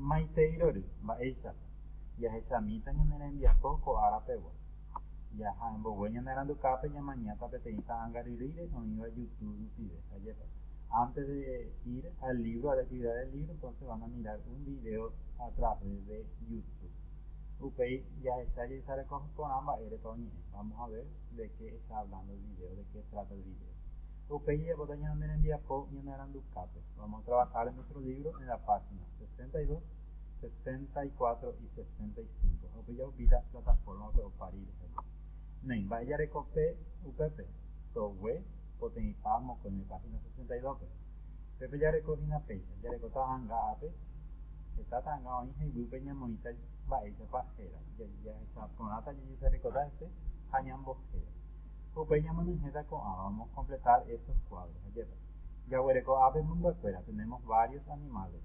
maiteirory mba'éichapa jahechamíta ñanerembiapo ko'árapeguua jaha mbogue ñanerandukápe ñamañáta peteĩ ta'ãngaryrýire oĩva YouTube rupive ajépa. Antes de ir al libro, a la actividad del libro, entonces van a mirar un video a través de YouTube. Upei jahecha jeisarekópe porã mba'érepa oñe'ẽ. Vamos a ver de qué está hablando el video, de qué trata el video. Upei jepóta ñanerembiapo ñanerandukápe. Vamos a trabajar en nuestro libro en la página 62, 64 y 65. Upei jaupíta plataforma pe oparíre. Nein, mba'ejarekópe upépe togue poteĩpa mokõi página 62. Pépe jarekohína péicha, jareko ta'ãnga'ape, heta ta'ãngã oĩ he'ívýpe ñamoĩta mba'éichapa héra, jahecha porãta jarerekóta hese ha ñambohéra. Upéi ñamoñe'ẽta ko'ã, vamos a completar estos cuadros. Ajépa. Jaguereko'ápe mymbakuéra, tenemos varios animales.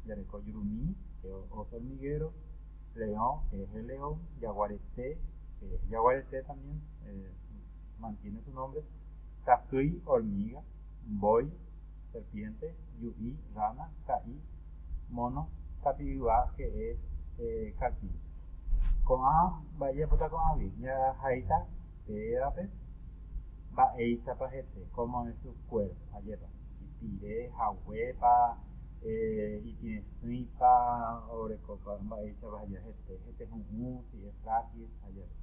Jareko yurumí, que es oso hormiguero, león, que es el león, yaguareté, que es yaguareté también, mantiene su nombre, cajüy, hormiga, boy, serpiente, yu'i, rana, caí, mono, capibara, que es carpincho. Ko'ã mba'éjapota ko'ãvi, ñahaíta pérape mba'éichapa hete, como en su cuerpo, ajépa, ipire, haguépa, ipiresýipa, orekópa mba'éichapa haja hete hu'ũ, si es frágil, ajépa.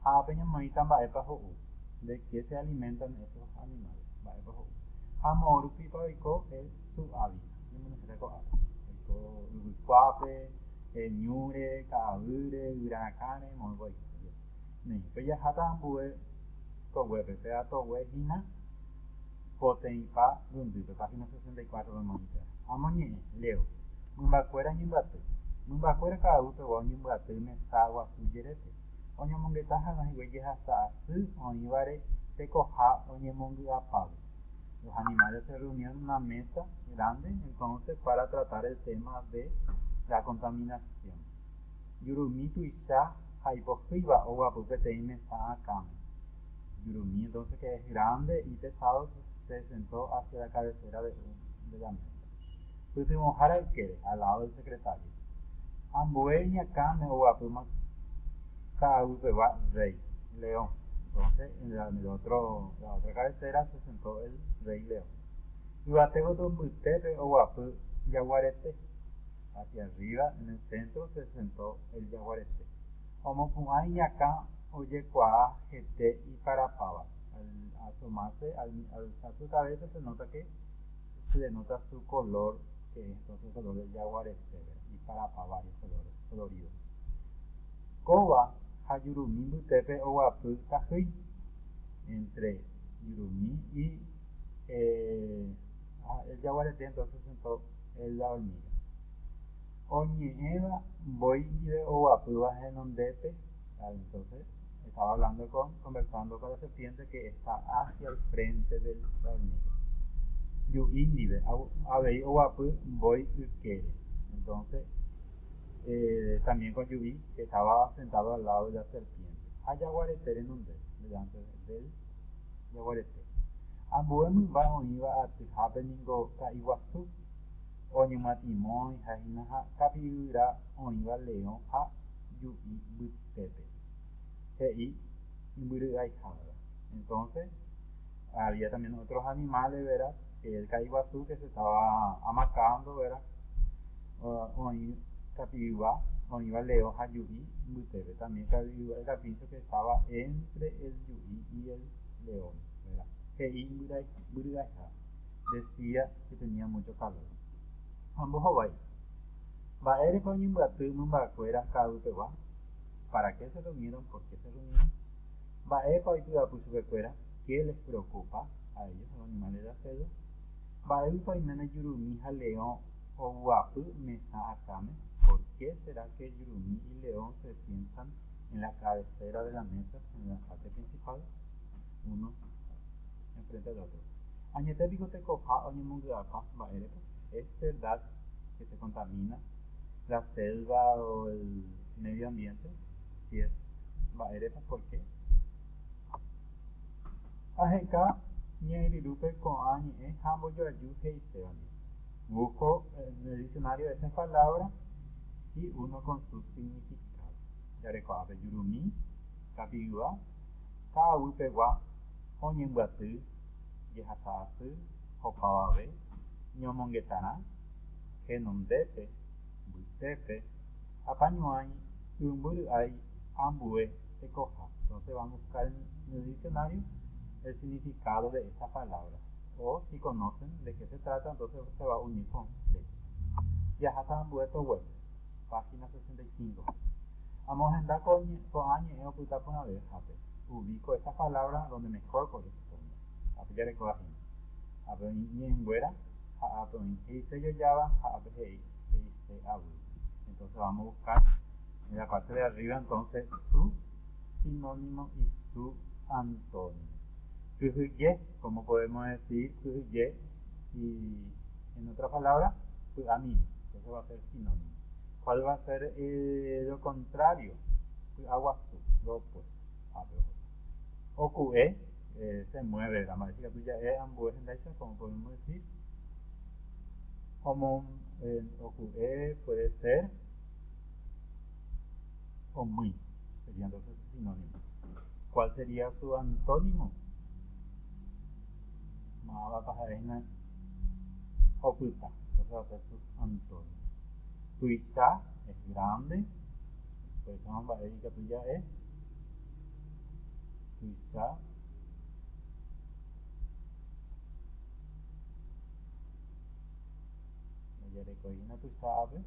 Ápe ñamoĩta mba'épa ho'u. ¿De qué se alimentan esos animales? Amorupípa oiko su hábitat. Oiko yvykuápe, ñúre, ka'aguýre, yvyrarakãre, morbo oiko. Pejaháta ambue toguépe, pe'atoguehína poteĩpa rundýpe, página 64 romañita. Amoñe'ẽ, leo. Mymbakuéra ñembyatý. Mymbakuéra ka'aguýpegua oñembyatý mesa guasu jerépe. Oñomongeta hag̃ua hikuái jehasa asy oĩvare tekoha oñemongy'apávo. Los animales se reunieron en una mesa grande entonces para tratar el tema de la contaminación. Yurumí tuicha ha ipohýiva oguapy peteĩ mesa akãme. Yurumí entonces, que es grande y pesado, se sentó hacia la cabecera de la mesa. Pytyvõhára ykére, al lado del secretario. Ambue ñakãme oguapy ka'aguýpegua rey, león. Entonces, en la otra cabecera se sentó el rey león. Yvatéko tombytépe oguapy jaguarete. Hacia arriba, en el centro, se sentó el jaguarete. Omopu'ã iñakã ojekuaa hete iparapáva. Al asomarse a su cabeza se nota que se denota su color, que es entonces el color del jaguarete, iparapá, varios colores coloridos. Kóva ha yurumí mbytépe oguapy kajýi. Entre yurumí y el jaguarete entonces sentó la hormiga. Oñe'ẽva mbói ndive oguapýva henondépe. Entonces estaba conversando con la serpiente que está hacia el frente de la hormiga. Yu'i ndive avei oguapy mbói ykére. Entonces también con Yu'i, que estaba sentado al lado de la serpiente. Ha jaguarete renondé, delante del jaguarete. Ambue mymba oĩva atyhápe ningo ka'iguasu oñemyatimói hahína ha kapyvyra oĩva león ha Yu'i mbytépe. He'i imbyry'aihára. Entonces había también otros animales, ¿verdad? Que el caiguazú, que se estaba amacando, ¿verdad? Oĩ capibara, oĩva león ha Yu'i mbytépe. También el carpincho, que estaba entre el Yu'i y el león, ¿verdad? He'i imbyry'aihára. Decía que tenía mucho calor. Ambohovái. Mba'éreko oñembyatý mymbakuéra ka'aguýpegua. ¿Para qué se reunieron? ¿Por qué se reunieron? Mba'épa oipy'apy chupekuéra. ¿Qué les preocupa a ellos, los animales de la selva? Mba'épa oiméne yurumí ha león oguapy mesa akãme. ¿Por qué será que yurumí y león se sientan en la cabecera de la mesa, en la parte principal, uno enfrente del otro? Añetépiko tekoha oñemongy'apa mba'érepa. ¿Es verdad que se contamina la selva o el medio ambiente? Si es mba'érepa, ¿por qué? Aheka ñe'ẽryrýpe ko'ã ñe'ẽ ha mbojoaju he'isevani. Busco en el diccionario de estas palabras y uno con su significado. Ya recuerda, yurumi, kapigua, kawupegua, oñemguatu, yehatasu, hopawabe, ñomongetana, genondepe, buitepe, apañuay, umburuay, ambue, tecoja. Entonces vamos a buscar en el diccionario el significado de esta palabra. O si conocen de qué se trata, entonces se va a unir con leche. Yahata web, página 65. Vamos a andar con año y ocultar por una vez. Ubico esta palabra donde mejor corresponde. Ya recuerda. Ni en güera, entonces vamos a buscar en la parte de arriba entonces su sinónimo y su antónimo. Kuhuye, como podemos decir kuhuye, y en otra palabra, kuamini, entonces va a ser sinónimo. ¿Cuál va a ser lo contrario? Aguasu, lo opuesto. Okue, se mueve, la mágica tuya es ambos en la isla, como podemos decir. Como okue puede ser omui, sería entonces su sinónimo. ¿Cuál sería su antónimo? Va a pasar en oculta, entonces va a ser su antónimo. Tuisha es grande, por eso la mágica tuya es tuisha. Ya recogí tuisha ave.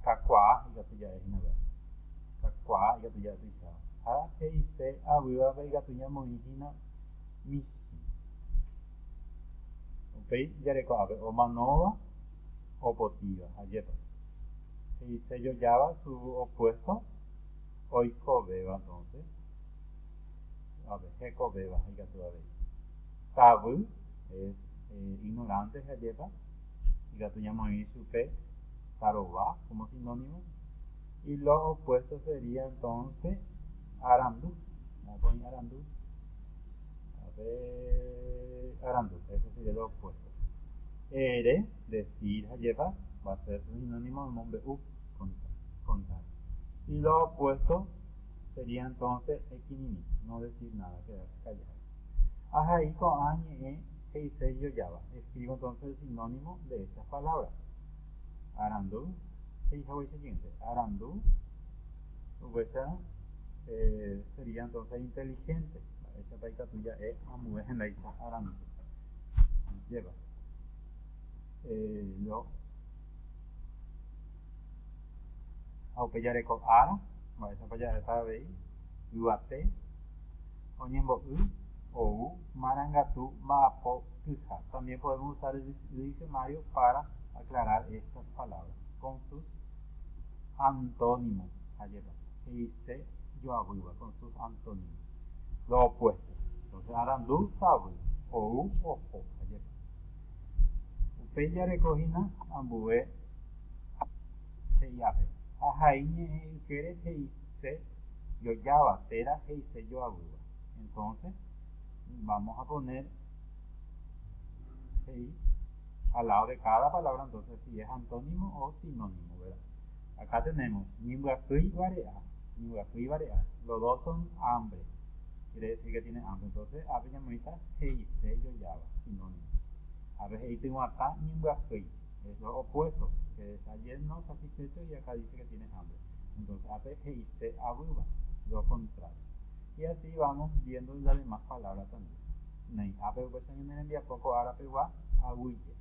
Kakwa, y ya es una vez. Kakwa, y ya tuisha. A, E, C, A, viva, vega, tuya, moijina, mishi. Ok, ya recogí. Omanova, opotiva, ayepa. Y se yo llava su opuesto, oiko, beba, entonces. A ver, heko, beba, y ya tu a ver. Tabu, es ignorante, ayepa. Y ya tuya, moijina, supe. Taroba, como sinónimo. Y los opuestos sería entonces Arandú. Vamos a poner Arandú. A ver, Arandú, eso sería lo opuesto. Ere, decir, lleva, va a ser sinónimo de nombre u, contar. Y lo opuesto sería entonces equinimi, no decir nada, quedarse callado. Ahí con añe, e, yo llava. Escribo entonces el sinónimo de estas palabras. Arandú. Siguiente, Arandú, sería entonces inteligente. Esa paita tuya es amuez en la isla Arandú. Lleva. Lo aupeyareko ara, esa paya está ahí. Yuate, oñembo ou, marangatu, maapo, kuja. También podemos usar el diccionario para aclarar estas palabras con sus antónimos. Ayepa. Dice yo abuiba con sus antónimos. Lo opuesto. Entonces Arandú, sabu. Ou, ojo. Ayepa. Upeya recogina, ambue, seyape. Ajaiñe, quiere que dice yo llava, tera, que dice yo abuiba. Entonces, vamos a poner al lado de cada palabra, entonces si es antónimo o sinónimo, ¿verdad? Acá tenemos Nimbuafui y Barea. Los dos son hambre. Quiere decir que tiene hambre. Entonces, a veces llamarita Heise yo llava, sinónimo. A veces ahí tengo acá Nimbuafui. Es lo opuesto. Que está lleno, satisfecho y acá dice que tiene hambre. Entonces, a veces Heise abuba, lo contrario. Y así vamos viendo las demás palabras también. A veces pues en el día poco árabe va abuye.